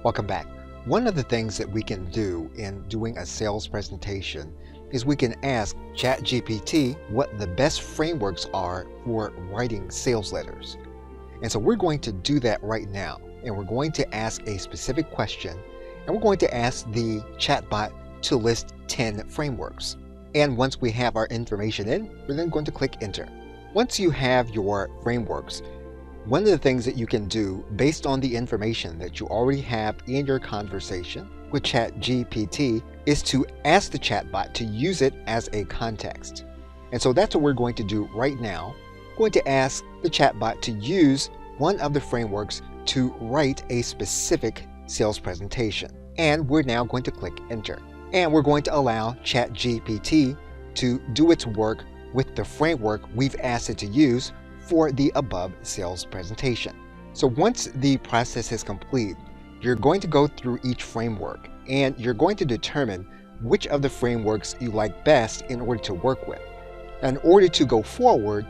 Welcome back. One of the things that we can do in doing a sales presentation is we can ask ChatGPT what the best frameworks are for writing sales letters. And so we're going to do that right now. And we're going to ask a specific question, and we're going to ask the chatbot to list 10 frameworks. And once we have our information in, we're then going to click enter. Once you have your frameworks, one of the things that you can do based on the information that you already have in your conversation with ChatGPT is to ask the chatbot to use it as a context. And so that's what we're going to do right now. We're going to ask the chatbot to use one of the frameworks to write a specific sales presentation. And we're now going to click enter. And we're going to allow ChatGPT to do its work with the framework we've asked it to use for the above sales presentation. So once the process is complete, you're going to go through each framework and you're going to determine which of the frameworks you like best in order to work with. In order to go forward,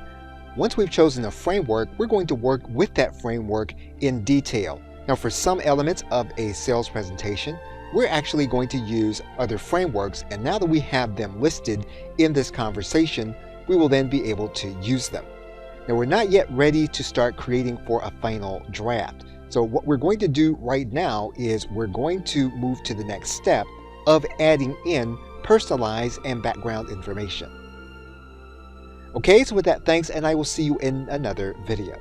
once we've chosen a framework, we're going to work with that framework in detail. Now, for some elements of a sales presentation, we're actually going to use other frameworks, and now that we have them listed in this conversation, we will then be able to use them. Now, we're not yet ready to start creating for a final draft. So what we're going to do right now is we're going to move to the next step of adding in personalized and background information. Okay, so with that, thanks, and I will see you in another video.